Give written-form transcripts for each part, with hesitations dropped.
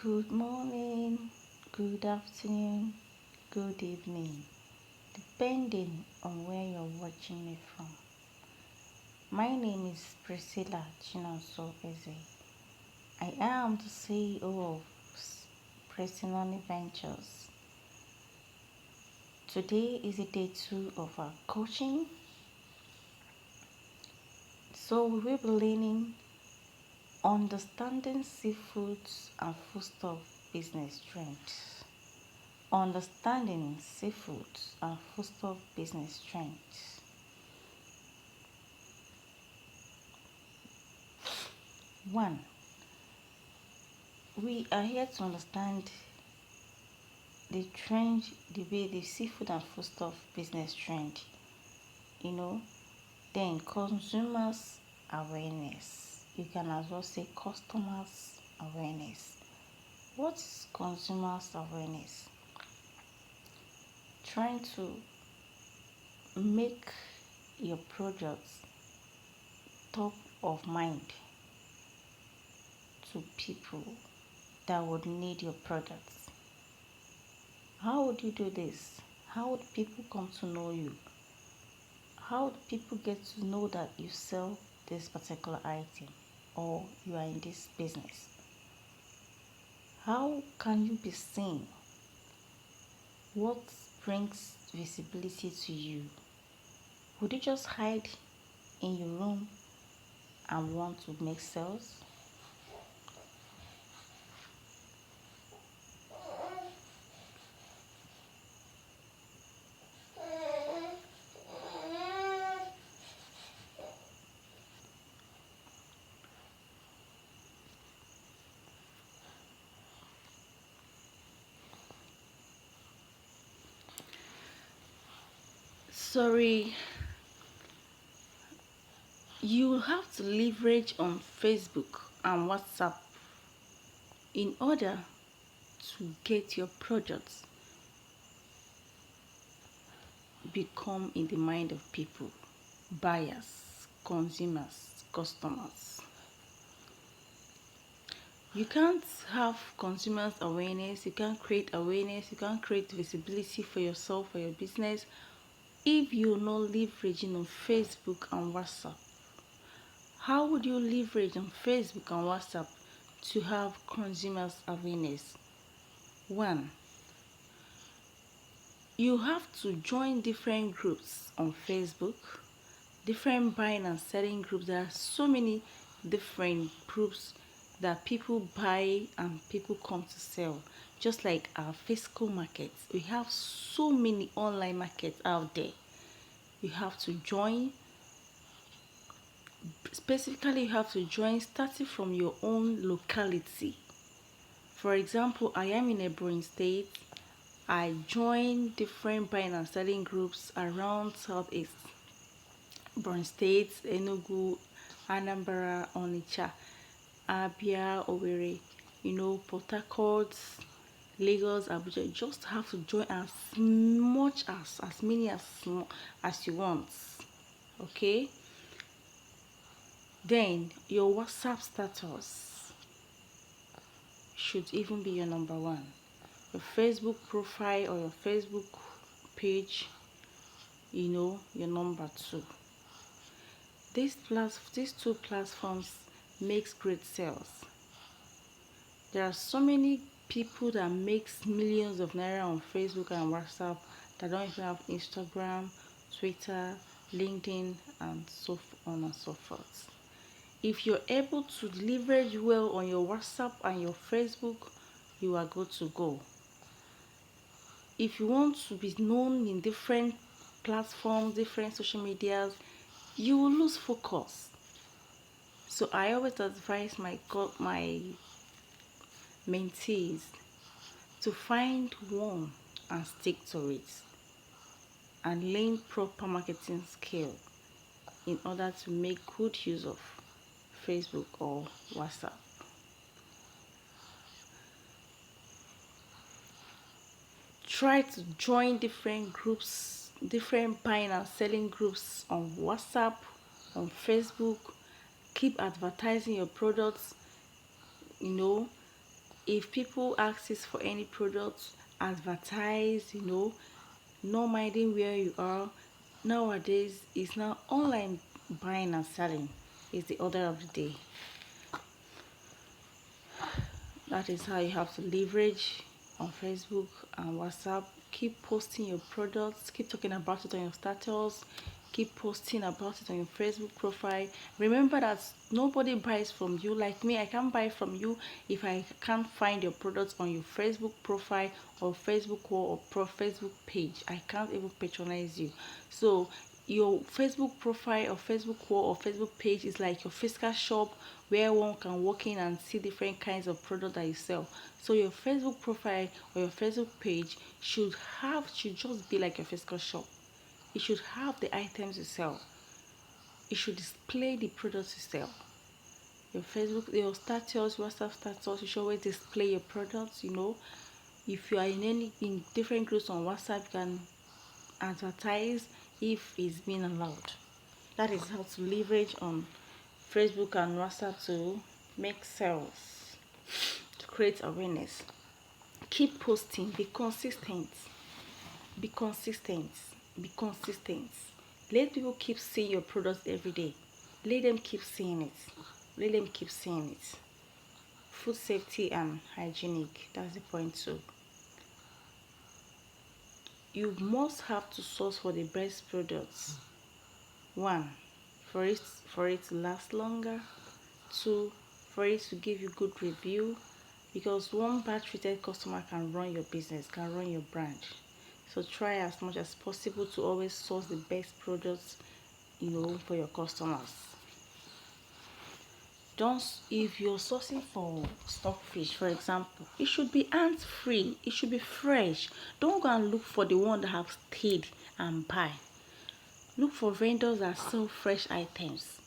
Good morning, good afternoon, good evening, depending on where you're watching me from. My name is Priscilla Chinonso Eze. I am the CEO of Personal Ventures. Today is day 2 of our coaching. So we will be learning understanding seafoods and foodstuff business trends. Understanding seafoods and foodstuff business trends. 1. We are here to understand the trend, the way the seafood and foodstuff business trend, then consumers awareness. You can as well say customers awareness. What is consumers awareness? Trying to make your products top of mind to people that would need your products. How would you do this? How would people come to know you? How would people get to know that you sell this particular item or you are in this business? How can you be seen? What brings visibility to you? Would you just hide in your room and want to make sales? Sorry, you have to leverage on Facebook and WhatsApp in order to get your products become in the mind of people, buyers, consumers, customers. You can't have consumers awareness, you can't create awareness, you can't create visibility for yourself, for your business, if you're not leveraging on Facebook and WhatsApp. How would you leverage on Facebook and WhatsApp to have consumers awareness? 1. You have to join different groups on Facebook, different buying and selling groups. There are so many different groups that people buy and people come to sell. Just like our physical markets, we have so many online markets out there. You have to join. Specifically, you have to join starting from your own locality. For example, I am in Ebonyi State. I join different buying and selling groups around Southeast Ebonyi State, Enugu, Anambra, Onitsha, Abia, Owerri, Port Harcourt, Lagos, Abuja. You just have to join as many as you want. Okay? Then your WhatsApp status should even be your number 1. Your Facebook profile or your Facebook page, your number 2. These two platforms makes great sales. There are so many people that makes millions of naira on Facebook and WhatsApp that don't even have Instagram, Twitter, LinkedIn, and so on and so forth. If you're able to leverage well on your WhatsApp and your Facebook, you are good to go. If you want to be known in different platforms, different social medias, you will lose focus. So I always advise my mentees to find one and stick to it and learn proper marketing skill in order to make good use of Facebook or WhatsApp. Try to join different groups, different buying and selling groups on WhatsApp, on Facebook. Keep advertising your products, If people ask us for any products, advertise, not minding where you are. Nowadays it's now online buying and selling is the order of the day. That is how you have to leverage on Facebook and WhatsApp. Keep posting your products, keep talking about it on your status, keep posting about it on your Facebook profile. Remember that nobody buys from you. Like me, I can't buy from you if I can't find your products on your Facebook profile or Facebook wall or Facebook page. I can't even patronize you. So your Facebook profile or Facebook wall or Facebook page is like your physical shop where one can walk in and see different kinds of product that you sell. So your Facebook profile or your Facebook page should just be like your physical shop. It should have the items you sell. It should display the products you sell. Your Facebook, your status, WhatsApp status, you should always display your products. If you are in different groups on WhatsApp, you can advertise if it's being allowed. That is how to leverage on Facebook and WhatsApp to make sales, to create awareness. Keep posting, be consistent. Be consistent. Be consistent. Let people keep seeing your products every day. Let them keep seeing it. Let them keep seeing it. Food safety and hygienic. That's the point too. You must have to source for the best products. 1, for it to last longer. 2, for it to give you good review, because one bad treated customer can run your business, can run your brand. So try as much as possible to always source the best products, for your customers. Don't If you're sourcing for stockfish, for example, it should be ant free, it should be fresh. Don't go and look for the one that have stayed and buy. Look for vendors that sell fresh items.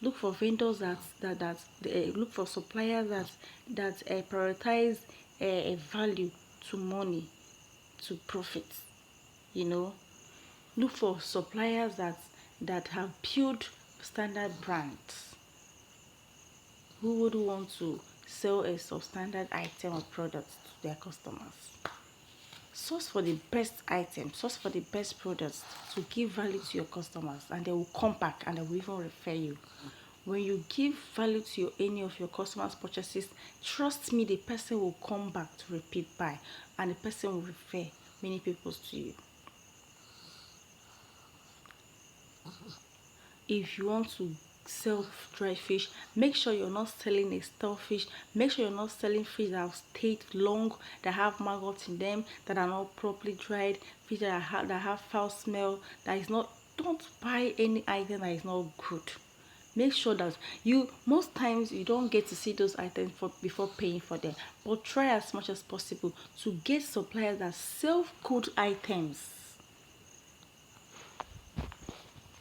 Look for vendors look for suppliers that prioritize a value to money, to profit. Look for suppliers that have built standard brands. Who would want to sell a substandard item or product to their customers? Source for the best items, source for the best products to give value to your customers, and they will come back and they will even refer you. When you give value to any of your customers' purchases, trust me, the person will come back to repeat buy, and the person will refer many people to you. If you want to sell dry fish, make sure you're not selling a stale fish. Make sure you're not selling fish that have stayed long, that have maggots in them, that are not properly dried, fish that have foul smell. Don't buy any item that is not good. Make sure that most times you don't get to see those items before paying for them, but try as much as possible to get suppliers that sell good items.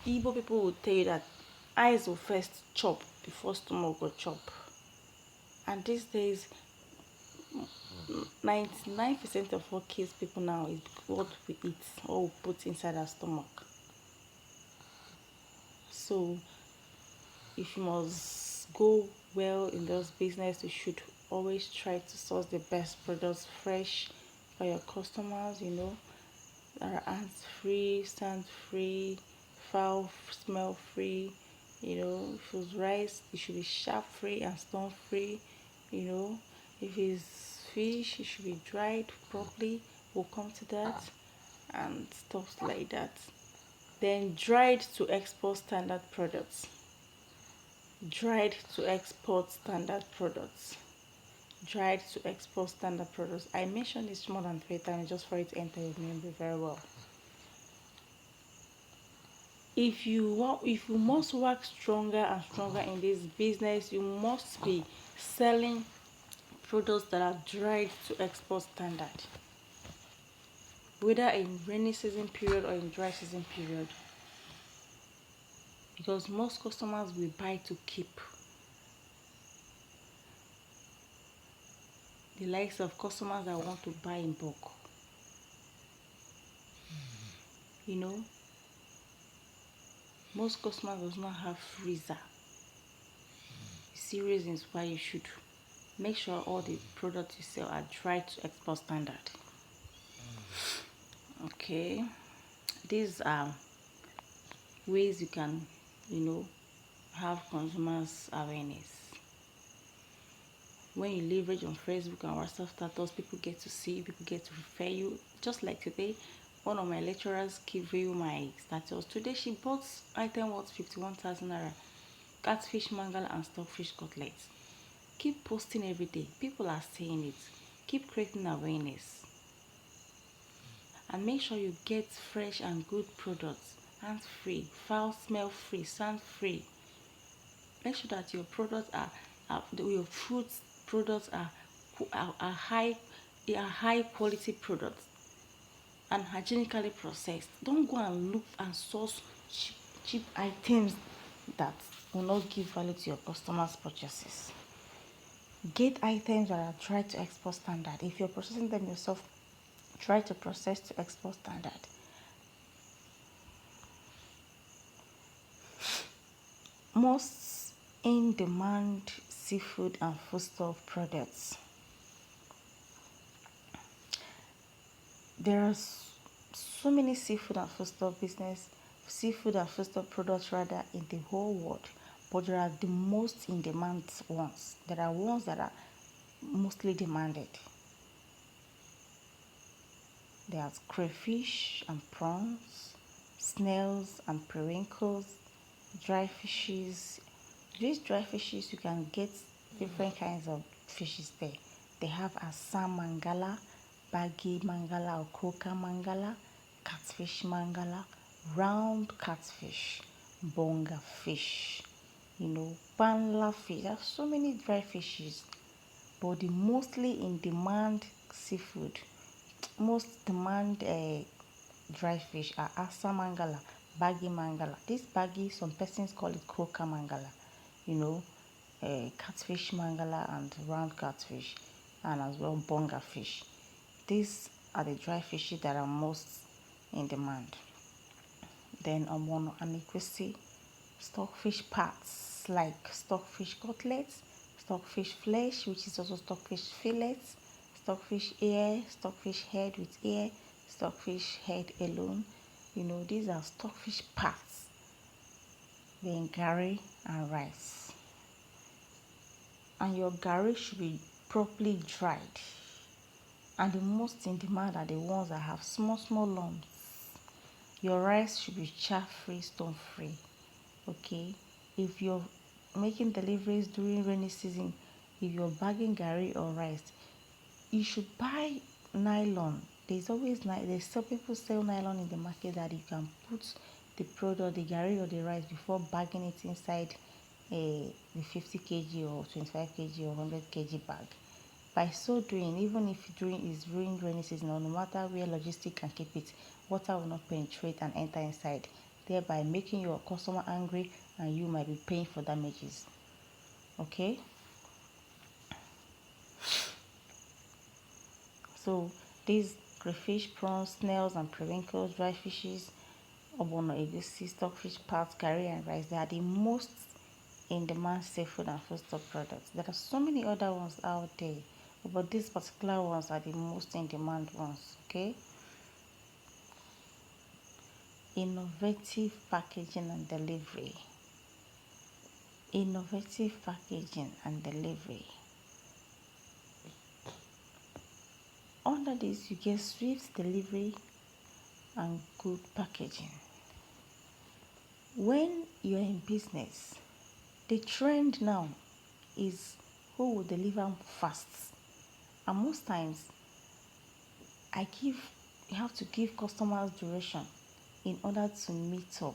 Igbo people will tell you that eyes will first chop before stomach will chop. And these days, 99% of what kills people now is what we eat or we put inside our stomach. So, if you must go well in those business, you should always try to source the best products fresh for your customers, that are ant-free, sand-free, foul smell-free. If it's rice, it should be sharp-free and stone-free. If it's fish, it should be dried properly. We'll come to that and stuff like that. Then dried to export standard products. Dried to export standard products. Dried to export standard products. I mentioned this more than 3 times just for it to enter your memory very well. If you must work stronger and stronger in this business, you must be selling products that are dried to export standard, whether in rainy season period or in dry season period, because most customers will buy to keep. The likes of customers that want to buy in bulk. Most customers does not have freezer. You see reasons why you should Make sure all the products you sell are dry to export standard. Okay, these are ways you can, have consumers awareness. When you leverage on Facebook and WhatsApp status, people get to see you, people get to refer you. Just like today, one of my lecturers gave you my status. Today she bought item worth 51,000 naira, catfish mangala and stockfish cutlets. Keep posting every day. People are seeing it. Keep creating awareness. And make sure you get fresh and good products, hands free, foul smell free, sound free. Make sure that your products your food products are high quality products and hygienically processed. Don't go and look and source cheap items that will not give value to your customers' purchases. Get items that are tried to export standard. If you're processing them yourself, try to process to export standard. Most in-demand seafood and foodstuff products. There are so many seafood and foodstuff products rather in the whole world, but there are the most in-demand ones. There are ones that are mostly demanded. There's crayfish and prawns, snails and periwinkles, dry fishes. These dry fishes, you can get different kinds of fishes there. They have assam mangala, baggy mangala or croaker mangala, catfish mangala, round catfish, bonga fish, panla fish. There are so many dry fishes, but the mostly in demand seafood, most demand dry fish are assam mangala, baggy mangala. This baggy, some persons call it croaker mangala, catfish mangala and round catfish, and as well bonga fish. These are the dry fishes that are most in demand. Then omono anikwesi, stockfish parts like stockfish cutlets, stockfish flesh, which is also stockfish fillets, stockfish ear, stockfish head with ear, stockfish head alone. These are stockfish parts. Then curry and rice. And your curry should be properly dried. And the most in demand are the ones that have small lumps. Your rice should be chaff free, stone free. Okay, if you're making deliveries during rainy season, if you're bagging gari or rice, you should buy nylon. There's some people sell nylon in the market that you can put the product, the gari or the rice, before bagging it inside the 50 kg or 25 kg or 100 kg bag. By so doing, even if during rainy season or no matter where logistics can keep it, water will not penetrate and enter inside, thereby making your customer angry and you might be paying for damages. Okay? So these crayfish, prawns, snails and periwinkles, dry fishes, obono, egusi, stockfish parts, curry and rice, they are the most in-demand seafood and foodstuff products. There are so many other ones out there, but these particular ones are the most in-demand ones. Okay? Innovative packaging and delivery. Innovative packaging and delivery. Under this, you get swift delivery and good packaging. When you're in business, the trend now is who will deliver fast. And most times, you have to give customers duration in order to meet up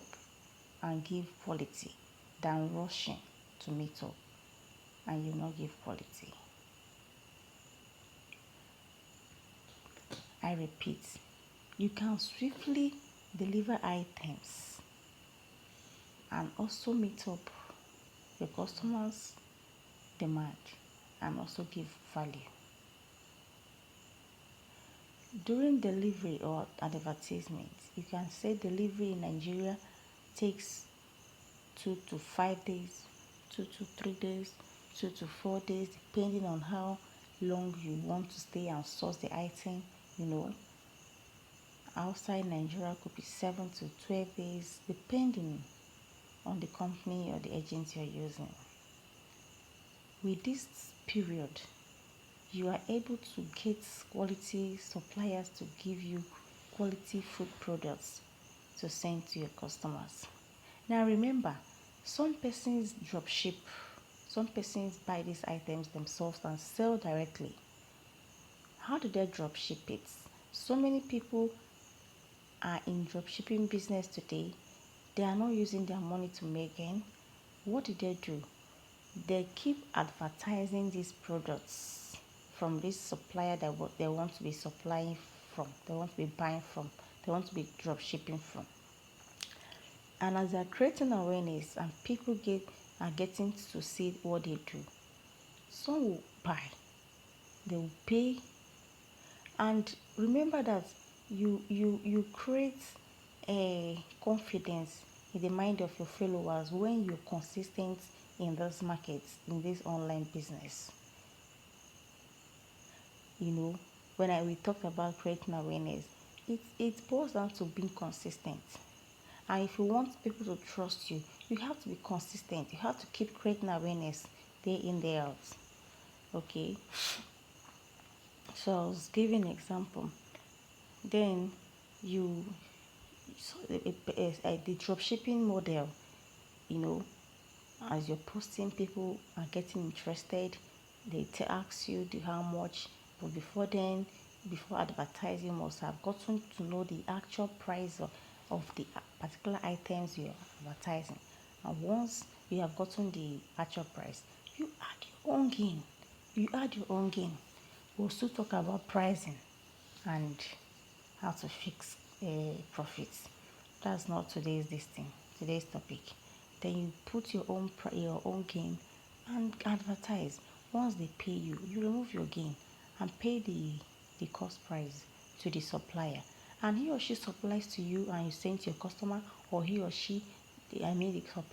and give quality than rushing to meet up and you not give quality. I repeat, you can swiftly deliver items and also meet up your customers' demand and also give value. During delivery or advertisement, you can say delivery in Nigeria takes 2 to 5 days, 2 to 3 days. 2 to 4 days, depending on how long you want to stay and source the item. You know, outside Nigeria could be 7 to 12 days, depending on the company or the agent you're using. With this period, you are able to get quality suppliers to give you quality food products to send to your customers. Now remember, some persons drop ship, some persons buy these items themselves and sell directly. How do they drop ship it? So many people are in drop shipping business today. They are not using their money to make gain. What do? They keep advertising these products from this supplier that they want to be supplying from, they want to be buying from, they want to be drop shipping from. And as they're creating awareness and people are getting to see what they do, some will buy, they will pay. And remember that you create a confidence in the mind of your followers when you're consistent in this market, in this online business. You know, we talked about creating awareness, it boils down to being consistent. And if you want people to trust you, you have to be consistent. You have to keep creating awareness day in, day out. Okay. So I was giving an example. Then you so the dropshipping model, you know, as you're posting, people are getting interested. They ask you how much, but before advertising, you must have gotten to know the actual price of the particular items you're advertising. And once you have gotten the actual price, you add your own gain. We'll still talk about pricing and how to fix profits. That's not today's topic. Then you put your own gain and advertise. Once they pay you, you remove your gain and pay the cost price to the supplier. And he or she supplies to you and you send to your customer, or he or she, the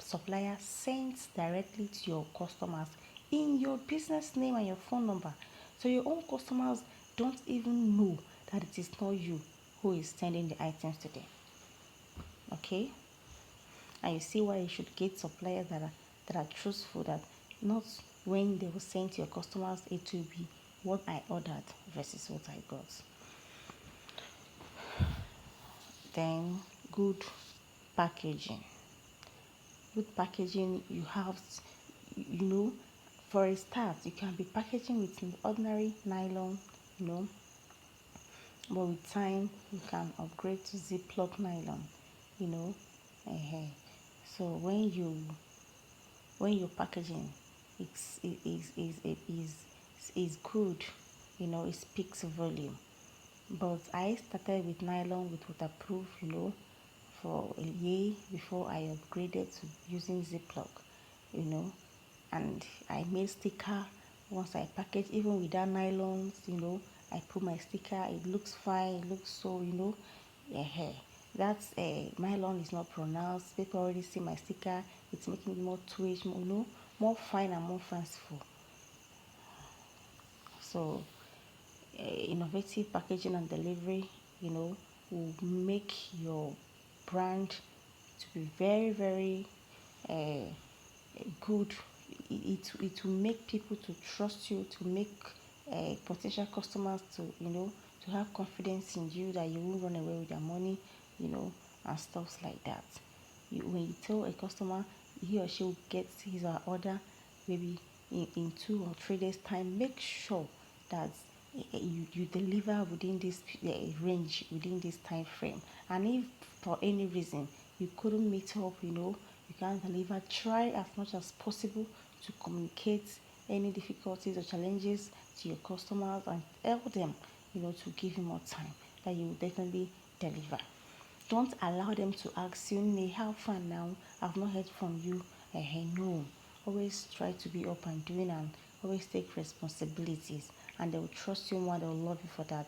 supplier sends directly to your customers in your business name and your phone number. So your own customers don't even know that it is not you who is sending the items to them. Okay? And you see why you should get suppliers that are truthful, that not when they will send to your customers, it will be what I ordered versus what I got. Then good packaging. Good packaging, for a start, you can be packaging with an ordinary nylon, but with time you can upgrade to Ziploc nylon, you know. So when you're packaging, is good, it speaks volume. But I started with nylon with waterproof, for a year before I upgraded to using Ziploc, you know. And I made sticker once I package, even without nylons, I put my sticker, it looks fine, it looks so, that's nylon is not pronounced. People already see my sticker, it's making it more twitch, more fine and more fanciful. So innovative packaging and delivery, will make your brand to be very, very good. It will make people to trust you, to make potential customers to have confidence in you, that you won't run away with their money, and stuff like that. When you tell a customer, he or she will get his or her order maybe in 2 or 3 days time, make sure that you deliver within this range, within this time frame. And if for any reason you couldn't meet up, you can't deliver, try as much as possible to communicate any difficulties or challenges to your customers and help them, to give you more time, that you will definitely deliver. Don't allow them to ask you, "Hey, how far now? I've not heard from you." No. Always try to be up and doing, and always take responsibilities, and they will trust you more, they will love you for that.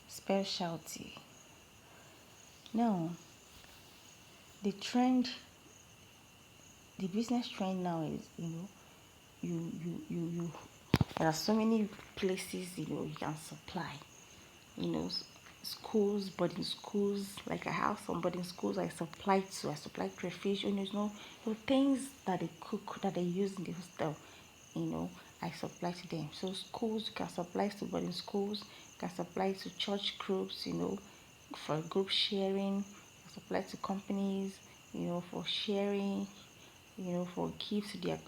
Specialty. Now, the trend, the business trend now is, you there are so many places, you can supply, you know, schools, boarding schools. Like I have some boarding schools I supply crayfish, things that they cook, that they use in the hostel, I supply to them. So schools, you can supply to boarding schools, you can supply to church groups, for group sharing, you can supply to companies, for sharing, for gifts to their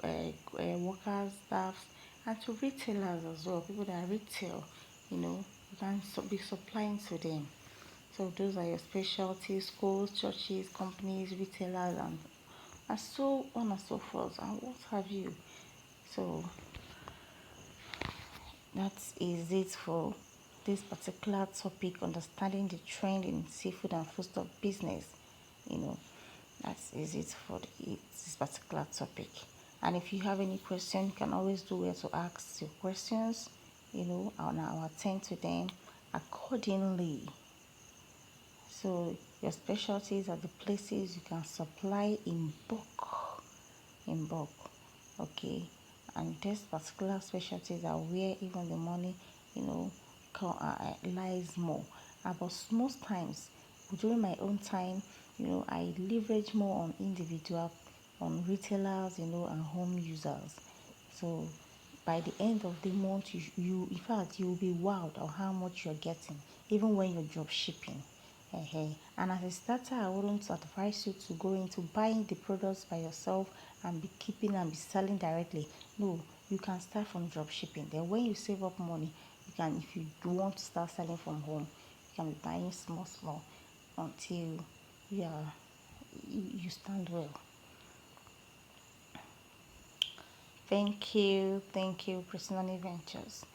workers, staffs, and to retailers as well. People that retail, you can be supplying to them. So those are your specialties: schools, churches, companies, retailers, and so on and so forth, and what have you. So that is it for this particular topic, understanding the trend in seafood and foodstuff business. You know, that is it for this particular topic. And if you have any question, you can always do where to ask your questions, and I'll attend to them accordingly. So your specialties are the places you can supply in bulk, okay. And this particular specialties are where even the money, lies more. But most times, during my own time, I leverage more on individual, on retailers, and home users. So by the end of the month, you in fact, you'll be wowed on how much you're getting, even when you're drop shipping. And as a starter, I wouldn't advise you to go into buying the products by yourself and be keeping and be selling directly. No, you can start from drop shipping. Then when you save up money, you can, if you do want to start selling from home, you can be buying small until you stand well. Thank you, Priscilla Ventures.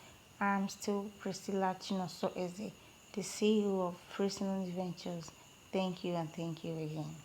I'm still Priscilla Chinoso Eze, the CEO of Priscilla Ventures. Thank you and thank you again.